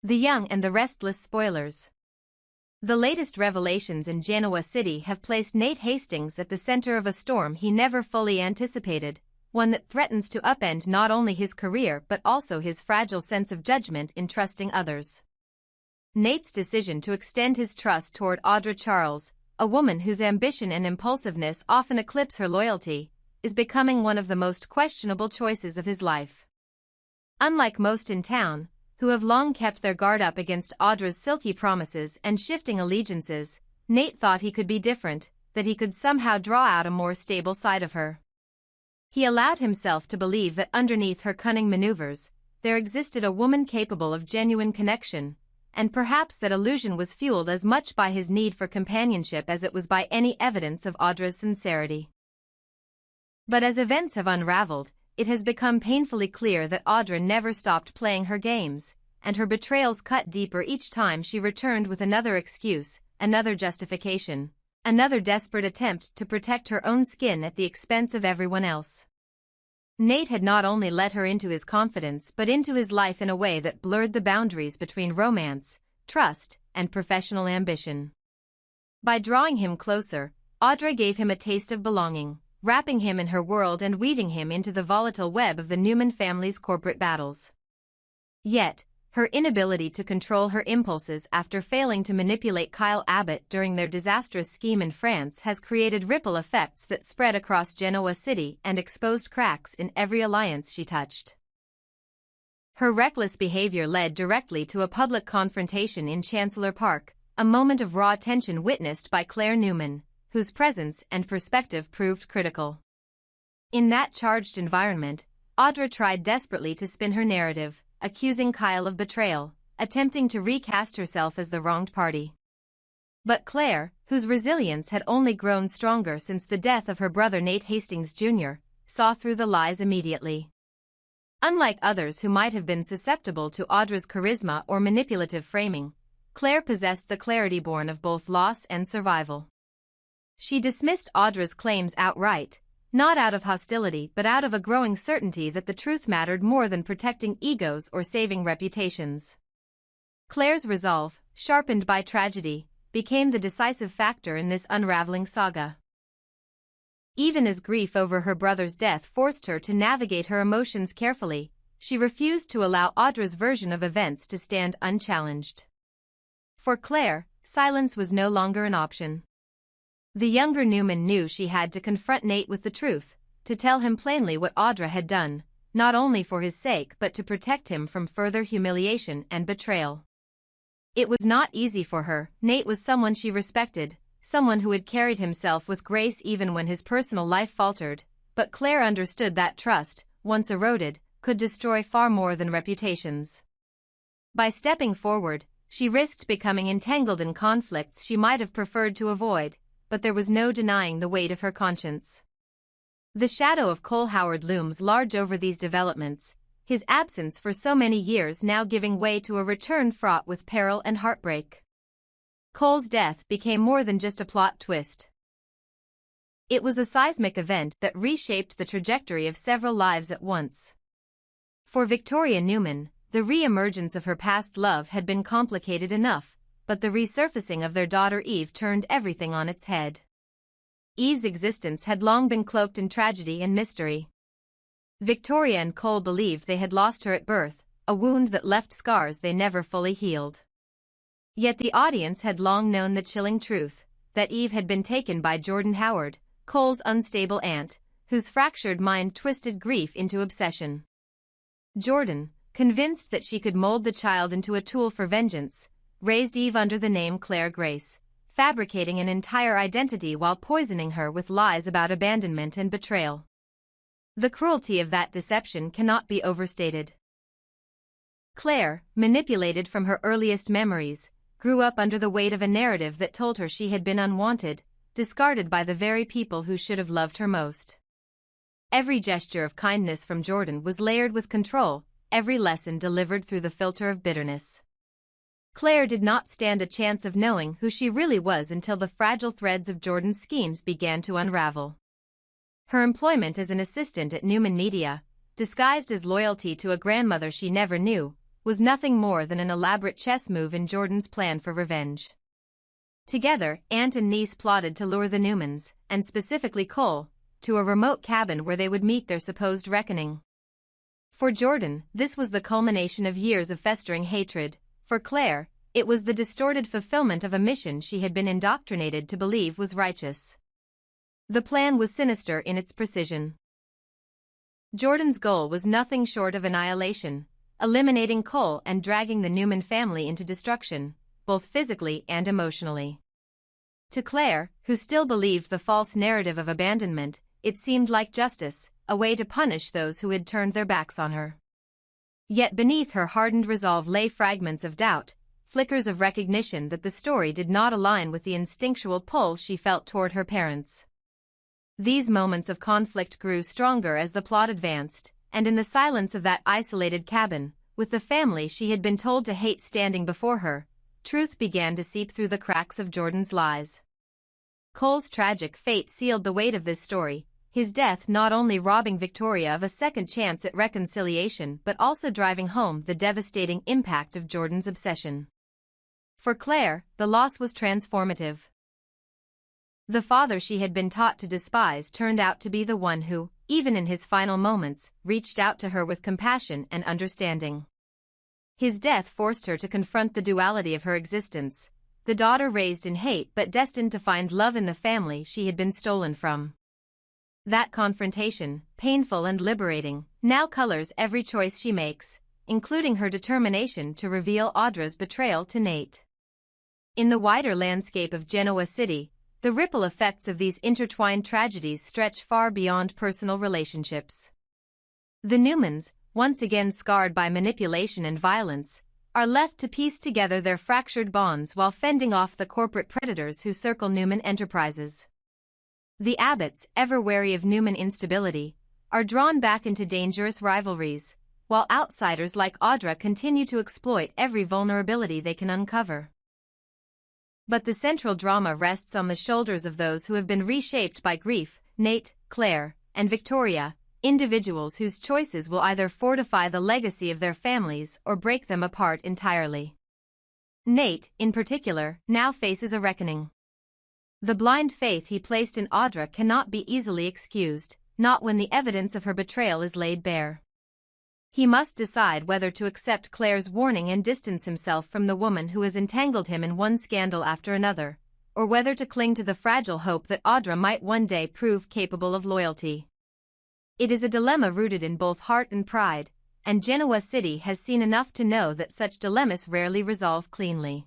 The Young and the Restless Spoilers. The latest revelations in Genoa City have placed Nate Hastings at the center of a storm he never fully anticipated, one that threatens to upend not only his career but also his fragile sense of judgment in trusting others. Nate's decision to extend his trust toward Audra Charles, a woman whose ambition and impulsiveness often eclipse her loyalty, is becoming one of the most questionable choices of his life. Unlike most in town, who have long kept their guard up against Audra's silky promises and shifting allegiances, Nate thought he could be different, that he could somehow draw out a more stable side of her. He allowed himself to believe that underneath her cunning maneuvers, there existed a woman capable of genuine connection, and perhaps that illusion was fueled as much by his need for companionship as it was by any evidence of Audra's sincerity. But as events have unraveled, it has become painfully clear that Audra never stopped playing her games, and her betrayals cut deeper each time she returned with another excuse, another justification, another desperate attempt to protect her own skin at the expense of everyone else. Nate had not only let her into his confidence but into his life in a way that blurred the boundaries between romance, trust, and professional ambition. By drawing him closer, Audra gave him a taste of belonging, wrapping him in her world and weaving him into the volatile web of the Newman family's corporate battles. Yet, her inability to control her impulses after failing to manipulate Kyle Abbott during their disastrous scheme in France has created ripple effects that spread across Genoa City and exposed cracks in every alliance she touched. Her reckless behavior led directly to a public confrontation in Chancellor Park, a moment of raw tension witnessed by Claire Newman, whose presence and perspective proved critical. In that charged environment, Audra tried desperately to spin her narrative, accusing Kyle of betrayal, attempting to recast herself as the wronged party. But Claire, whose resilience had only grown stronger since the death of her brother Nate Hastings Jr., saw through the lies immediately. Unlike others who might have been susceptible to Audra's charisma or manipulative framing, Claire possessed the clarity born of both loss and survival. She dismissed Audra's claims outright, not out of hostility but out of a growing certainty that the truth mattered more than protecting egos or saving reputations. Claire's resolve, sharpened by tragedy, became the decisive factor in this unraveling saga. Even as grief over her brother's death forced her to navigate her emotions carefully, she refused to allow Audra's version of events to stand unchallenged. For Claire, silence was no longer an option. The younger Newman knew she had to confront Nate with the truth, to tell him plainly what Audra had done, not only for his sake but to protect him from further humiliation and betrayal. It was not easy for her. Nate was someone she respected, someone who had carried himself with grace even when his personal life faltered, but Claire understood that trust, once eroded, could destroy far more than reputations. By stepping forward, she risked becoming entangled in conflicts she might have preferred to avoid, but there was no denying the weight of her conscience. The shadow of Cole Howard looms large over these developments, his absence for so many years now giving way to a return fraught with peril and heartbreak. Cole's death became more than just a plot twist. It was a seismic event that reshaped the trajectory of several lives at once. For Victoria Newman, the re-emergence of her past love had been complicated enough, but the resurfacing of their daughter Eve turned everything on its head. Eve's existence had long been cloaked in tragedy and mystery. Victoria and Cole believed they had lost her at birth, a wound that left scars they never fully healed. Yet the audience had long known the chilling truth, that Eve had been taken by Jordan Howard, Cole's unstable aunt, whose fractured mind twisted grief into obsession. Jordan, convinced that she could mold the child into a tool for vengeance, raised Eve under the name Claire Grace, fabricating an entire identity while poisoning her with lies about abandonment and betrayal. The cruelty of that deception cannot be overstated. Claire, manipulated from her earliest memories, grew up under the weight of a narrative that told her she had been unwanted, discarded by the very people who should have loved her most. Every gesture of kindness from Jordan was layered with control, every lesson delivered through the filter of bitterness. Claire did not stand a chance of knowing who she really was until the fragile threads of Jordan's schemes began to unravel. Her employment as an assistant at Newman Media, disguised as loyalty to a grandmother she never knew, was nothing more than an elaborate chess move in Jordan's plan for revenge. Together, aunt and niece plotted to lure the Newmans, and specifically Cole, to a remote cabin where they would meet their supposed reckoning. For Jordan, this was the culmination of years of festering hatred. For Claire, it was the distorted fulfillment of a mission she had been indoctrinated to believe was righteous. The plan was sinister in its precision. Jordan's goal was nothing short of annihilation, eliminating Cole and dragging the Newman family into destruction, both physically and emotionally. To Claire, who still believed the false narrative of abandonment, it seemed like justice, a way to punish those who had turned their backs on her. Yet beneath her hardened resolve lay fragments of doubt, flickers of recognition that the story did not align with the instinctual pull she felt toward her parents. These moments of conflict grew stronger as the plot advanced, and in the silence of that isolated cabin, with the family she had been told to hate standing before her, truth began to seep through the cracks of Jordan's lies. Cole's tragic fate sealed the weight of this story, his death not only robbing Victoria of a second chance at reconciliation but also driving home the devastating impact of Jordan's obsession. For Claire, the loss was transformative. The father she had been taught to despise turned out to be the one who, even in his final moments, reached out to her with compassion and understanding. His death forced her to confront the duality of her existence, the daughter raised in hate but destined to find love in the family she had been stolen from. That confrontation, painful and liberating, now colors every choice she makes, including her determination to reveal Audra's betrayal to Nate. In the wider landscape of Genoa City, the ripple effects of these intertwined tragedies stretch far beyond personal relationships. The Newmans, once again scarred by manipulation and violence, are left to piece together their fractured bonds while fending off the corporate predators who circle Newman Enterprises. The Abbotts, ever wary of Newman instability, are drawn back into dangerous rivalries, while outsiders like Audra continue to exploit every vulnerability they can uncover. But the central drama rests on the shoulders of those who have been reshaped by grief: Nate, Claire, and Victoria, individuals whose choices will either fortify the legacy of their families or break them apart entirely. Nate, in particular, now faces a reckoning. The blind faith he placed in Audra cannot be easily excused, not when the evidence of her betrayal is laid bare. He must decide whether to accept Claire's warning and distance himself from the woman who has entangled him in one scandal after another, or whether to cling to the fragile hope that Audra might one day prove capable of loyalty. It is a dilemma rooted in both heart and pride, and Genoa City has seen enough to know that such dilemmas rarely resolve cleanly.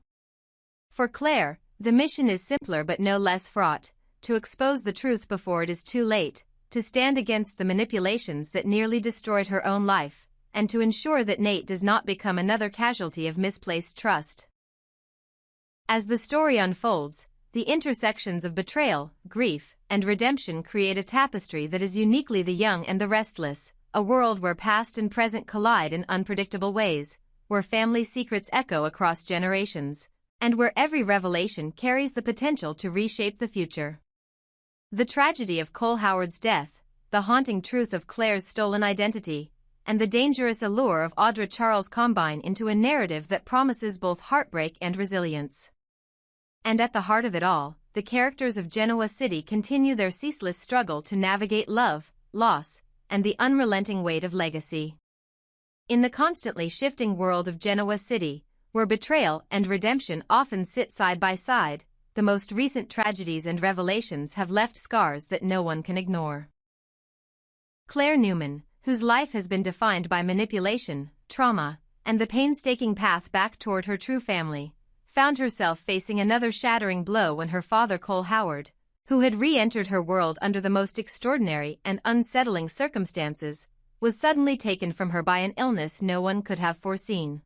For Claire, the mission is simpler but no less fraught: to expose the truth before it is too late, to stand against the manipulations that nearly destroyed her own life, and to ensure that Nate does not become another casualty of misplaced trust. As the story unfolds, the intersections of betrayal, grief, and redemption create a tapestry that is uniquely the young and the restless, a world where past and present collide in unpredictable ways, where family secrets echo across generations, and where every revelation carries the potential to reshape the future. The tragedy of Cole Howard's death, the haunting truth of Claire's stolen identity, and the dangerous allure of Audra Charles combine into a narrative that promises both heartbreak and resilience. And at the heart of it all, the characters of Genoa City continue their ceaseless struggle to navigate love, loss, and the unrelenting weight of legacy. In the constantly shifting world of Genoa City, where betrayal and redemption often sit side by side, the most recent tragedies and revelations have left scars that no one can ignore. Claire Newman, whose life has been defined by manipulation, trauma, and the painstaking path back toward her true family, found herself facing another shattering blow when her father Cole Howard, who had re-entered her world under the most extraordinary and unsettling circumstances, was suddenly taken from her by an illness no one could have foreseen.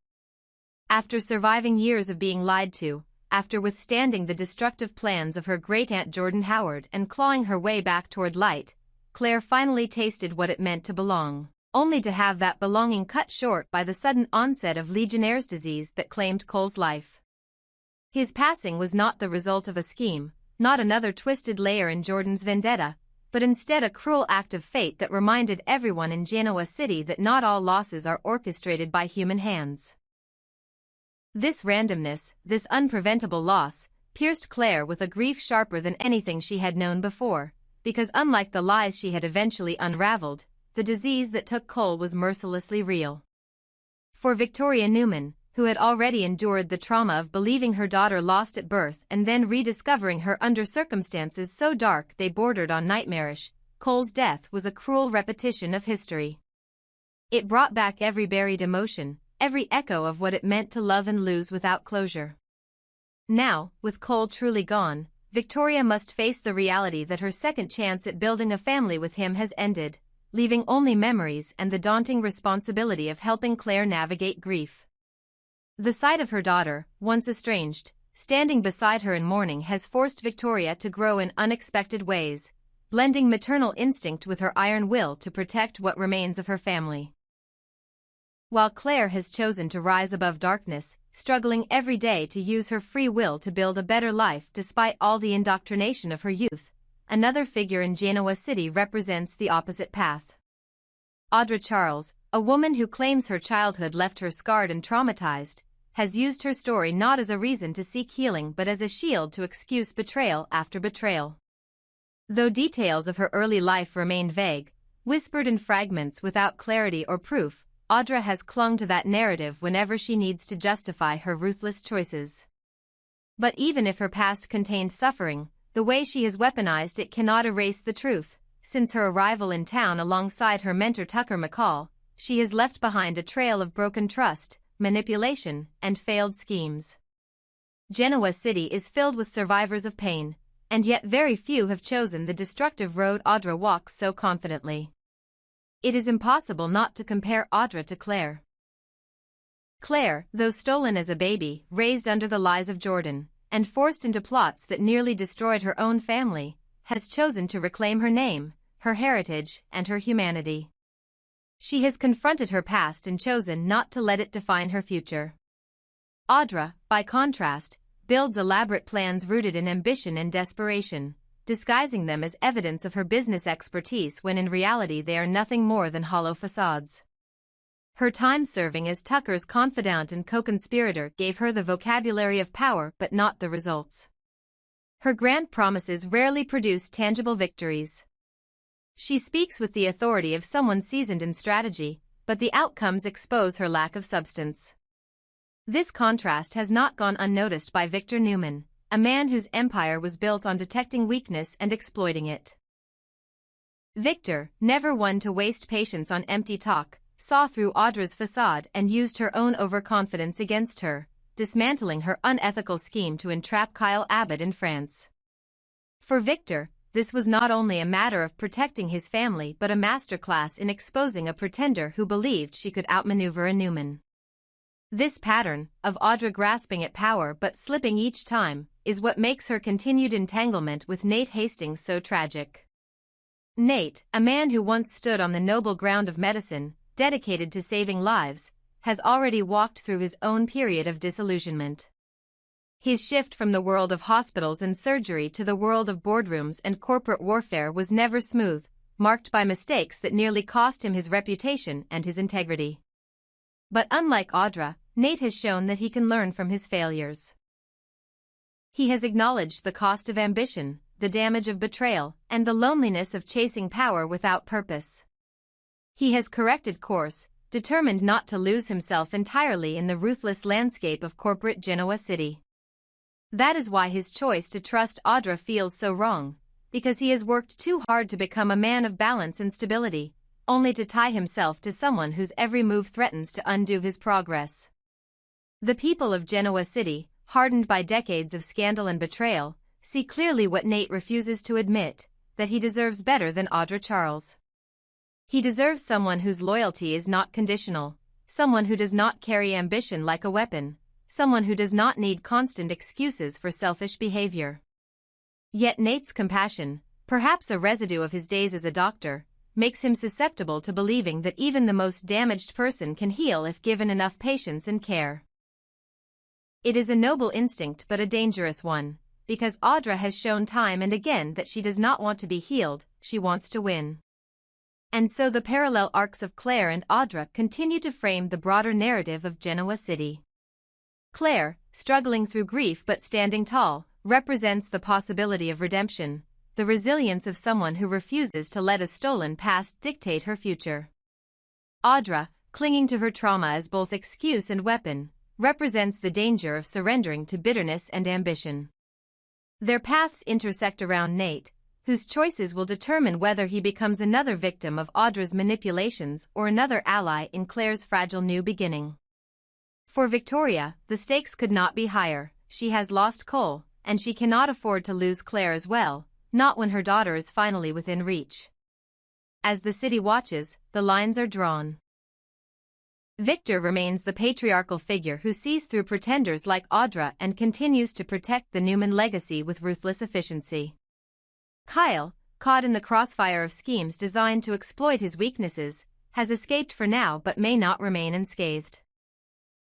After surviving years of being lied to, after withstanding the destructive plans of her great-aunt Jordan Howard and clawing her way back toward light, Claire finally tasted what it meant to belong, only to have that belonging cut short by the sudden onset of Legionnaire's disease that claimed Cole's life. His passing was not the result of a scheme, not another twisted layer in Jordan's vendetta, but instead a cruel act of fate that reminded everyone in Genoa City that not all losses are orchestrated by human hands. This randomness, this unpreventable loss, pierced Claire with a grief sharper than anything she had known before, because unlike the lies she had eventually unraveled, the disease that took Cole was mercilessly real. For Victoria Newman, who had already endured the trauma of believing her daughter lost at birth and then rediscovering her under circumstances so dark they bordered on nightmarish, Cole's death was a cruel repetition of history. It brought back every buried emotion, every echo of what it meant to love and lose without closure. Now, with Cole truly gone, Victoria must face the reality that her second chance at building a family with him has ended, leaving only memories and the daunting responsibility of helping Claire navigate grief. The sight of her daughter, once estranged, standing beside her in mourning has forced Victoria to grow in unexpected ways, blending maternal instinct with her iron will to protect what remains of her family. While Claire has chosen to rise above darkness, struggling every day to use her free will to build a better life despite all the indoctrination of her youth, another figure in Genoa City represents the opposite path. Audra Charles, a woman who claims her childhood left her scarred and traumatized, has used her story not as a reason to seek healing but as a shield to excuse betrayal after betrayal. Though details of her early life remain vague, whispered in fragments without clarity or proof, Audra has clung to that narrative whenever she needs to justify her ruthless choices. But even if her past contained suffering, the way she has weaponized it cannot erase the truth. Since her arrival in town alongside her mentor Tucker McCall, she has left behind a trail of broken trust, manipulation, and failed schemes. Genoa City is filled with survivors of pain, and yet very few have chosen the destructive road Audra walks so confidently. It is impossible not to compare Audra to Claire. Claire, though stolen as a baby, raised under the lies of Jordan, and forced into plots that nearly destroyed her own family, has chosen to reclaim her name, her heritage, and her humanity. She has confronted her past and chosen not to let it define her future. Audra, by contrast, builds elaborate plans rooted in ambition and desperation, disguising them as evidence of her business expertise when in reality they are nothing more than hollow facades. Her time serving as Tucker's confidant and co-conspirator gave her the vocabulary of power but not the results. Her grand promises rarely produce tangible victories. She speaks with the authority of someone seasoned in strategy, but the outcomes expose her lack of substance. This contrast has not gone unnoticed by Victor Newman, a man whose empire was built on detecting weakness and exploiting it. Victor, never one to waste patience on empty talk, saw through Audra's facade and used her own overconfidence against her, dismantling her unethical scheme to entrap Kyle Abbott in France. For Victor, this was not only a matter of protecting his family but a masterclass in exposing a pretender who believed she could outmaneuver a Newman. This pattern, of Audra grasping at power but slipping each time, is what makes her continued entanglement with Nate Hastings so tragic. Nate, a man who once stood on the noble ground of medicine, dedicated to saving lives, has already walked through his own period of disillusionment. His shift from the world of hospitals and surgery to the world of boardrooms and corporate warfare was never smooth, marked by mistakes that nearly cost him his reputation and his integrity. But unlike Audra, Nate has shown that he can learn from his failures. He has acknowledged the cost of ambition, the damage of betrayal, and the loneliness of chasing power without purpose. He has corrected course, determined not to lose himself entirely in the ruthless landscape of corporate Genoa City. That is why his choice to trust Audra feels so wrong, because he has worked too hard to become a man of balance and stability, only to tie himself to someone whose every move threatens to undo his progress. The people of Genoa City, hardened by decades of scandal and betrayal, see clearly what Nate refuses to admit, that he deserves better than Audra Charles. He deserves someone whose loyalty is not conditional, someone who does not carry ambition like a weapon, someone who does not need constant excuses for selfish behavior. Yet Nate's compassion, perhaps a residue of his days as a doctor, makes him susceptible to believing that even the most damaged person can heal if given enough patience and care. It is a noble instinct but a dangerous one, because Audra has shown time and again that she does not want to be healed, she wants to win. And so the parallel arcs of Claire and Audra continue to frame the broader narrative of Genoa City. Claire, struggling through grief but standing tall, represents the possibility of redemption, the resilience of someone who refuses to let a stolen past dictate her future. Audra, clinging to her trauma as both excuse and weapon, represents the danger of surrendering to bitterness and ambition. Their paths intersect around Nate, whose choices will determine whether he becomes another victim of Audra's manipulations or another ally in Claire's fragile new beginning. For Victoria, the stakes could not be higher. She has lost Cole, and she cannot afford to lose Claire as well, not when her daughter is finally within reach. As the city watches, the lines are drawn. Victor remains the patriarchal figure who sees through pretenders like Audra and continues to protect the Newman legacy with ruthless efficiency. Kyle, caught in the crossfire of schemes designed to exploit his weaknesses, has escaped for now but may not remain unscathed.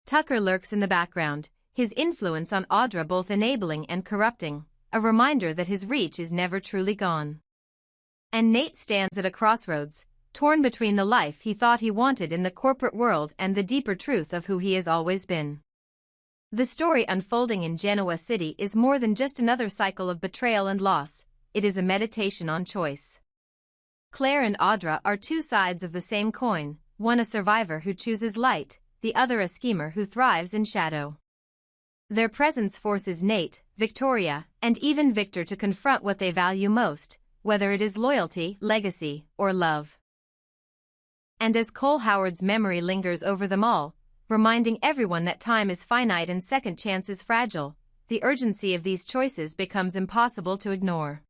Tucker lurks in the background, his influence on Audra both enabling and corrupting, a reminder that his reach is never truly gone. And Nate stands at a crossroads, torn between the life he thought he wanted in the corporate world and the deeper truth of who he has always been. The story unfolding in Genoa City is more than just another cycle of betrayal and loss. It is a meditation on choice. Claire and Audra are two sides of the same coin, one a survivor who chooses light, the other a schemer who thrives in shadow. Their presence forces Nate, Victoria, and even Victor to confront what they value most, whether it is loyalty, legacy, or love. And as Cole Howard's memory lingers over them all, reminding everyone that time is finite and second chance is fragile, the urgency of these choices becomes impossible to ignore.